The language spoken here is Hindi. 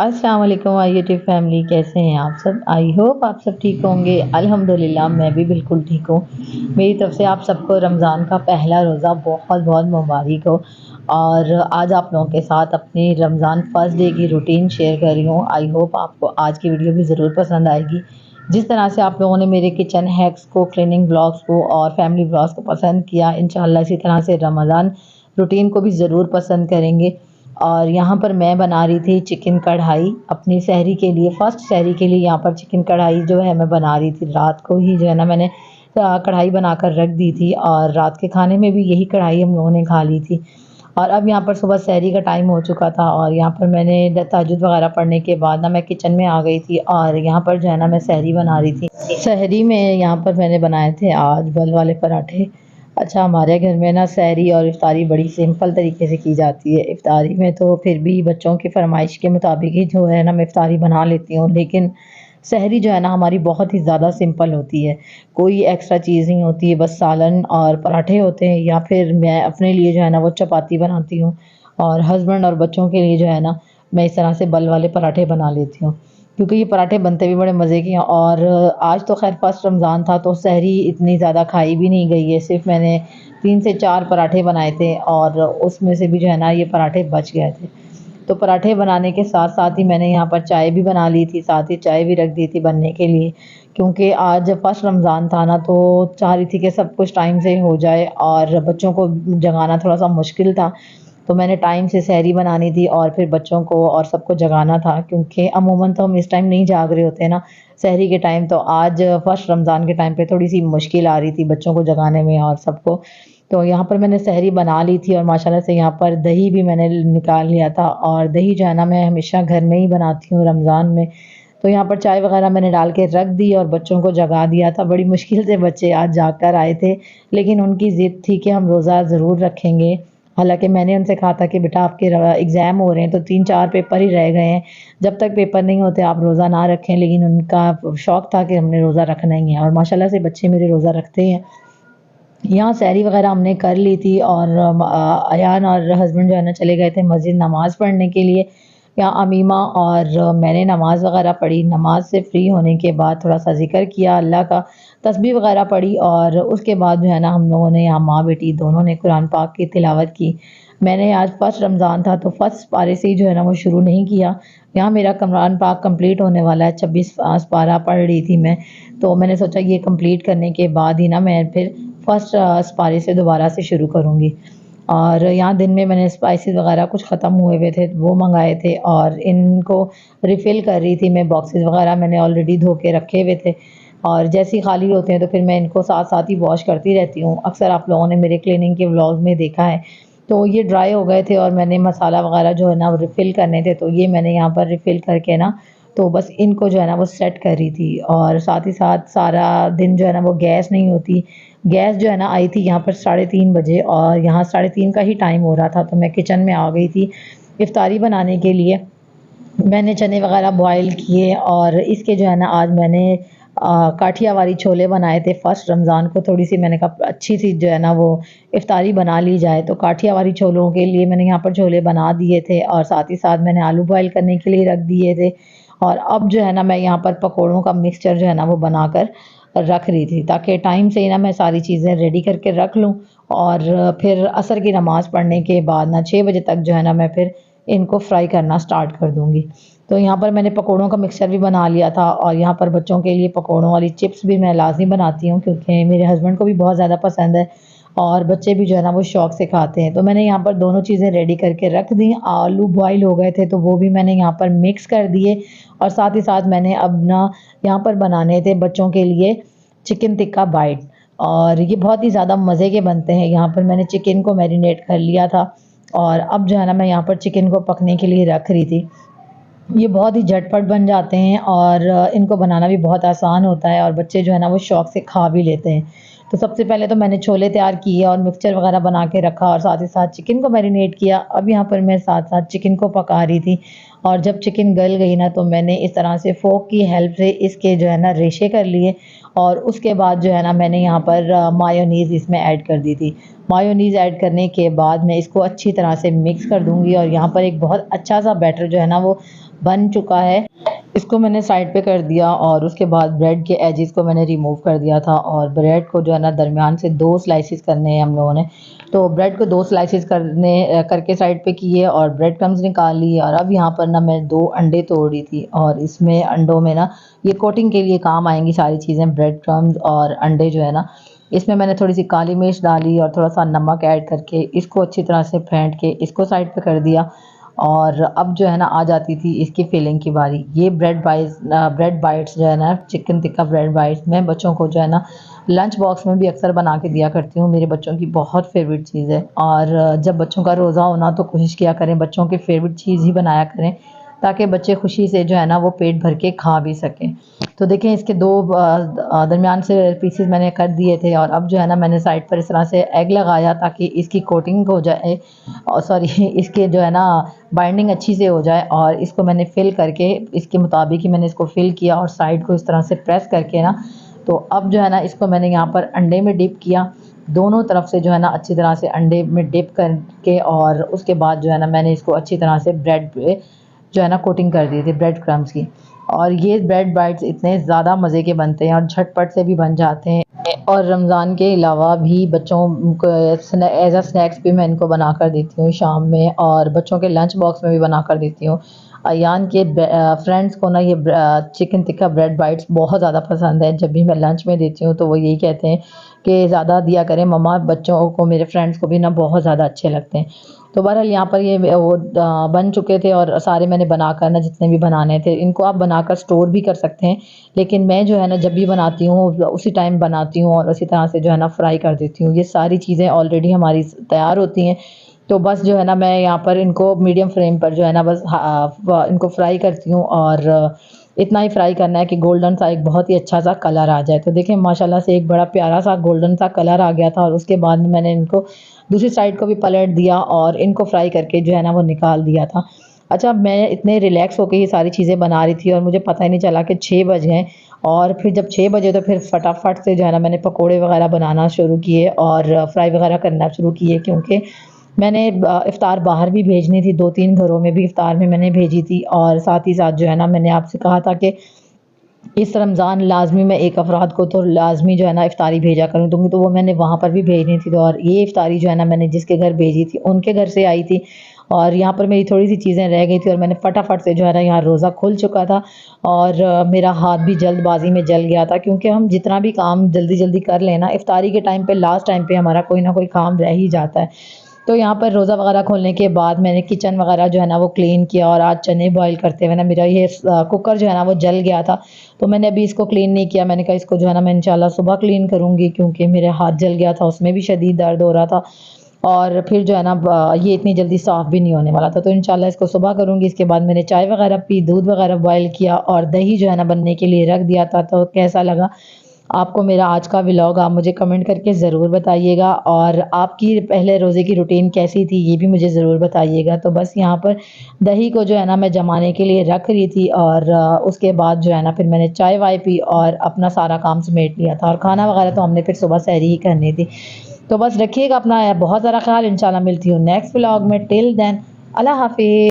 अस्सलाम वालेकुम माय यूट्यूब फैमिली, कैसे हैं आप सब। आई होप आप सब ठीक होंगे। अल्हम्दुलिल्लाह मैं भी बिल्कुल ठीक हूँ। मेरी तरफ से आप सबको रमज़ान का पहला रोज़ा बहुत बहुत मुबारक हो। और आज आप लोगों के साथ अपनी रमज़ान फर्स्ट डे की रूटीन शेयर कर रही हूँ। आई होप आपको आज की वीडियो भी ज़रूर पसंद आएगी। जिस तरह से आप लोगों ने मेरे किचन हैक्स को, क्लीनिंग ब्लॉग्स को और फैमिली ब्लॉग्स को पसंद किया, इंशाल्लाह इसी तरह से रमज़ान रूटीन को भी ज़रूर पसंद करेंगे। और यहाँ पर मैं बना रही थी चिकन कढ़ाई अपनी सहरी के लिए। फ़र्स्ट सहरी के लिए यहाँ पर चिकन कढ़ाई जो है मैं बना रही थी। रात को ही जो है ना मैंने कढ़ाई बनाकर रख दी थी और रात के खाने में भी यही कढ़ाई हम लोगों ने खा ली थी। और अब यहाँ पर सुबह सहरी का टाइम हो चुका था और यहाँ पर मैंने तहज्जुद वगैरह पढ़ने के बाद ना मैं किचन में आ गई थी और यहाँ पर जो है ना मैं सहरी बना रही थी। सहरी में यहाँ पर मैंने बनाए थे आज बल वाले पराठे। अच्छा, हमारे घर में ना सहरी और इफ्तारी बड़ी सिंपल तरीके से की जाती है। इफ्तारी में तो फिर भी बच्चों की फरमाइश के मुताबिक ही जो है ना मैं इफ्तारी बना लेती हूँ, लेकिन सहरी जो है ना हमारी बहुत ही ज़्यादा सिंपल होती है। कोई एक्स्ट्रा चीज़ नहीं होती है, बस सालन और पराठे होते हैं या फिर मैं अपने लिए जो है ना वो चपाती बनाती हूँ और हस्बैंड और बच्चों के लिए जो है ना मैं इस तरह से बल वाले पराठे बना लेती हूँ, क्योंकि ये पराठे बनते भी बड़े मज़े के हैं। और आज तो खैर फर्स्ट रमज़ान था तो सहरी इतनी ज़्यादा खाई भी नहीं गई है। सिर्फ मैंने 3 से 4 पराठे बनाए थे और उसमें से भी जो है ना ये पराठे बच गए थे। तो पराठे बनाने के साथ साथ ही मैंने यहाँ पर चाय भी बना ली थी, साथ ही चाय भी रख दी थी बनने के लिए, क्योंकि आज फर्स्ट रमज़ान था ना तो चाह रही थी कि सब कुछ टाइम से हो जाए और बच्चों को जगाना थोड़ा सा मुश्किल था। तो मैंने टाइम से सहरी बनानी थी और फिर बच्चों को और सबको जगाना था, क्योंकि अमूमन तो हम इस टाइम नहीं जाग रहे होते ना सहरी के टाइम। तो आज फर्स्ट रमज़ान के टाइम पे थोड़ी सी मुश्किल आ रही थी बच्चों को जगाने में और सबको। तो यहाँ पर मैंने सहरी बना ली थी और माशाल्लाह से यहाँ पर दही भी मैंने निकाल लिया था। और दही जो है ना मैं हमेशा घर में ही बनाती हूँ रमज़ान में। तो यहाँ पर चाय वगैरह मैंने डाल के रख दी और बच्चों को जगा दिया था। बड़ी मुश्किल से बच्चे आज जाग कर आए थे, लेकिन उनकी ज़िद थी कि हम रोज़ा ज़रूर रखेंगे। हालाँकि मैंने उनसे कहा था कि बेटा आपके एग्ज़ाम हो रहे हैं तो 3-4 पेपर ही रह गए हैं, जब तक पेपर नहीं होते आप रोज़ा ना रखें। लेकिन उनका शौक़ था कि हमने रोज़ा रखना ही है और माशाल्लाह से बच्चे मेरे रोज़ा रखते हैं। यहाँ सहरी वगैरह हमने कर ली थी और अयान और हस्बैंड जो है ना चले गए थे मस्जिद नमाज़ पढ़ने के लिए। यहाँ अमीमा और मैंने नमाज़ वगैरह पढ़ी। नमाज से फ्री होने के बाद थोड़ा सा ज़िक्र किया अल्लाह का, तस्बीह वगैरह पढ़ी और उसके बाद जो है ना हम लोगों ने यहाँ माँ बेटी दोनों ने कुरान पाक की तिलावत की। मैंने आज फर्स्ट रमज़ान था तो फर्स्ट पारे से ही जो है ना वो शुरू नहीं किया। यहाँ मेरा कुरान पाक कंप्लीट होने वाला है, 26 पारा पढ़ रही थी मैं। तो मैंने सोचा ये कंप्लीट करने के बाद ही ना मैं फिर फर्स्ट पारे से दोबारा से शुरू करूँगी। और यहाँ दिन में मैंने स्पाइसेस वगैरह कुछ ख़त्म हुए हुए थे वो मंगाए थे और इनको रिफ़िल कर रही थी मैं। बॉक्सेस वगैरह मैंने ऑलरेडी धो के रखे हुए थे और जैसे ही खाली होते हैं तो फिर मैं इनको साथ साथ ही वॉश करती रहती हूँ। अक्सर आप लोगों ने मेरे क्लीनिंग के व्लॉग में देखा है। तो ये ड्राई हो गए थे और मैंने मसाला वगैरह जो है ना रिफ़िल करने थे, तो ये मैंने यहाँ पर रिफ़िल करके ना तो बस इनको जो है ना वो सेट कर रही थी। और साथ ही साथ सारा दिन जो है ना वो गैस नहीं होती। गैस जो है ना आई थी यहाँ पर 3:30 बजे और यहाँ 3:30 का ही टाइम हो रहा था तो मैं किचन में आ गई थी इफ्तारी बनाने के लिए। मैंने चने वगैरह बॉयल किए और इसके जो है ना आज मैंने काठियावाड़ी छोले बनाए थे। फर्स्ट रमज़ान को थोड़ी सी मैंने कहा अच्छी सी जो है ना वो इफ्तारी बना ली जाए, तो काठियावाड़ी छोलों के लिए मैंने यहाँ पर छोले बना दिए थे और साथ ही साथ मैंने आलू बॉयल करने के लिए रख दिए थे। और अब जो है ना मैं यहाँ पर पकौड़ों का मिक्सचर जो है ना वो बनाकर रख रही थी, ताकि टाइम से ही ना मैं सारी चीज़ें रेडी करके रख लूँ और फिर असर की नमाज़ पढ़ने के बाद ना 6 बजे तक जो है ना मैं फिर इनको फ्राई करना स्टार्ट कर दूँगी। तो यहाँ पर मैंने पकौड़ों का मिक्सचर भी बना लिया था और यहाँ पर बच्चों के लिए पकौड़ों वाली चिप्स भी मैं लाज़मी बनाती हूँ, क्योंकि मेरे हस्बैंड को भी बहुत ज़्यादा पसंद है और बच्चे भी जो है ना वो शौक़ से खाते हैं। तो मैंने यहाँ पर दोनों चीज़ें रेडी करके रख दी। आलू बॉयल हो गए थे तो वो भी मैंने यहाँ पर मिक्स कर दिए और साथ ही साथ मैंने अब ना यहाँ पर बनाने थे बच्चों के लिए चिकन टिक्का बाइट और ये बहुत ही ज़्यादा मज़े के बनते हैं। यहाँ पर मैंने चिकन को मैरिनेट कर लिया था और अब जो है ना मैं यहाँ पर चिकन को पकने के लिए रख रही थी। ये बहुत ही झटपट बन जाते हैं और इनको बनाना भी बहुत आसान होता है और बच्चे जो है ना वो शौक़ से खा भी लेते हैं। तो सबसे पहले तो मैंने छोले तैयार किए और मिक्सचर वगैरह बना के रखा और साथ ही साथ चिकन को मैरिनेट किया। अब यहाँ पर मैं साथ-साथ चिकन को पका रही थी और जब चिकन गल गई ना तो मैंने इस तरह से फ़ोर्क की हेल्प से इसके जो है ना रेशे कर लिए और उसके बाद जो है ना मैंने यहाँ पर मायोनीज़ इसमें ऐड कर दी थी। मायोनीज़ ऐड करने के बाद मैं इसको अच्छी तरह से मिक्स कर दूँगी और यहाँ पर एक बहुत अच्छा-सा बैटर जो है ना वो बन चुका है। इसको मैंने साइड पे कर दिया और उसके बाद ब्रेड के एजेस को मैंने रिमूव कर दिया था और ब्रेड को जो है ना दरमियान से 2 स्लाइसेस करने हैं हम लोगों ने। तो ब्रेड को 2 स्लाइसेस करके साइड पे किए और ब्रेड क्रम्स निकाल लिए और अब यहाँ पर ना मैं 2 अंडे तोड़ रही थी और इसमें अंडों में ना ये कोटिंग के लिए काम आएँगी सारी चीज़ें, ब्रेड क्रम्स और अंडे जो है ना। इसमें मैंने थोड़ी-सी काली मिर्च डाली और थोड़ा-सा नमक ऐड करके इसको अच्छी तरह से फेंट के इसको साइड पे कर दिया। और अब जो है ना आ जाती थी इसकी फिलिंग की बारी। ये ब्रेड बाइट्स जो है ना चिकन टिक्का ब्रेड बाइट्स मैं बच्चों को जो है ना लंच बॉक्स में भी अक्सर बना के दिया करती हूँ। मेरे बच्चों की बहुत फ़ेवरेट चीज़ है और जब बच्चों का रोज़ा हो ना तो कोशिश किया करें बच्चों की फ़ेवरेट चीज़ ही बनाया करें ताकि बच्चे खुशी से जो है ना वो पेट भर के खा भी सकें। तो देखें इसके 2 दरमियान से पीसेस मैंने कर दिए थे और अब जो है ना मैंने साइड पर इस तरह से एग लगाया ताकि इसकी कोटिंग हो जाए और सॉरी इसके जो है ना बाइंडिंग अच्छी से हो जाए और इसको मैंने फ़िल करके इसके मुताबिक ही मैंने इसको फ़िल किया और साइड को इस तरह से प्रेस करके ना तो अब जो है ना इसको मैंने यहाँ पर अंडे में डिप किया। दोनों तरफ से जो है ना अच्छी तरह से अंडे में डिप करके और उसके बाद जो है ना मैंने इसको अच्छी तरह से ब्रेड पे जो है ना कोटिंग कर दी थी ब्रेड क्रम्स की। और ये ब्रेड बाइट्स इतने ज़्यादा मज़े के बनते हैं और झटपट से भी बन जाते हैं और रमज़ान के अलावा भी बच्चों को एज़ अ स्नैक्स भी मैं इनको बना कर देती हूँ शाम में और बच्चों के लंच बॉक्स में भी बना कर देती हूँ। अयान के फ्रेंड्स को ना ये चिकन टिक्का ब्रेड बाइट्स बहुत ज़्यादा पसंद है। जब भी मैं लंच में देती हूँ तो वो यही कहते हैं कि ज़्यादा दिया करें मम्मा, बच्चों को मेरे फ्रेंड्स को भी ना बहुत ज़्यादा अच्छे लगते हैं। तो बहरहाल यहाँ पर ये वो बन चुके थे और सारे मैंने बनाकर ना जितने भी बनाने थे इनको आप बनाकर स्टोर भी कर सकते हैं। लेकिन मैं जो है ना जब भी बनाती हूँ उसी टाइम बनाती हूँ और उसी तरह से जो है ना फ्राई कर देती हूँ। ये सारी चीज़ें ऑलरेडी हमारी तैयार होती हैं। तो बस जो है ना मैं यहाँ पर इनको मीडियम फ्लेम पर जो है ना बस इनको फ्राई करती हूँ और इतना ही फ्राई करना है कि गोल्डन सा एक बहुत ही अच्छा सा कलर आ जाए। तो देखिए माशाल्लाह से एक बड़ा प्यारा सा गोल्डन सा कलर आ गया था और उसके बाद में मैंने इनको दूसरी साइड को भी पलट दिया और इनको फ्राई करके जो है ना वो निकाल दिया था। अच्छा मैं इतने रिलैक्स होके ये सारी चीज़ें बना रही थी और मुझे पता ही नहीं चला कि 6 बज गए और फिर जब 6 बजे तो फिर फटाफट से जो है ना मैंने पकोड़े वगैरह बनाना शुरू किए और फ्राई वगैरह करना शुरू किए क्योंकि मैंने इफ़्तार बाहर भी भेजनी थी, 2-3 घरों में भी इफ़्तार में मैंने भेजी थी और साथ ही साथ जो है ना मैंने आपसे कहा था कि इस रमज़ान लाज़मी मैं एक अफ़राद को तो लाज़मी जो है ना इफ़्तारी भेजा करूँ तो वो मैंने वहाँ पर भी भेजनी थी। तो और ये इफ़्तारी जो है ना मैंने जिसके घर भेजी थी उनके घर से आई थी और यहाँ पर मेरी थोड़ी-सी चीज़ें रह गई थी और मैंने फटाफट से जो है ना यहाँ रोज़ा खुल चुका था और मेरा हाथ भी जल्दबाज़ी में जल गया था क्योंकि हम जितना भी काम जल्दी-जल्दी कर लें ना इफ़्तारी के टाइम पे लास्ट टाइम पे हमारा कोई ना कोई काम रह ही जाता है। तो यहाँ पर रोज़ा वगैरह खोलने के बाद मैंने किचन वगैरह जो है ना वो क्लीन किया और आज चने बॉयल करते हुए ना मेरा ये कुकर जो है ना वो जल गया था। तो मैंने अभी इसको क्लीन नहीं किया। मैंने कहा इसको जो है ना मैं इंशाल्लाह सुबह क्लीन करूँगी क्योंकि मेरे हाथ जल गया था, उसमें भी शदीद दर्द हो रहा था और फिर जो है ना ये इतनी जल्दी साफ़ भी नहीं होने वाला था। तो इंशाल्लाह इसको सुबह करूँगी। इसके बाद मैंने चाय वगैरह पी, दूध वगैरह बॉयल किया और दही जो है ना बनने के लिए रख दिया था। तो कैसा लगा आपको मेरा आज का व्लॉग आप मुझे कमेंट करके ज़रूर बताइएगा और आपकी पहले रोज़े की रूटीन कैसी थी ये भी मुझे ज़रूर बताइएगा। तो बस यहाँ पर दही को जो है ना मैं जमाने के लिए रख रही थी और उसके बाद जो है ना फिर मैंने चाय वाय पी और अपना सारा काम समेट लिया था और खाना वगैरह तो हमने फिर सुबह सहरी ही करनी थी। तो बस रखिएगा अपना बहुत ज़रा ख्याल। इंशाल्लाह मिलती हूँ नेक्स्ट व्लॉग में। टिल देन अल्लाह हाफ़िज़।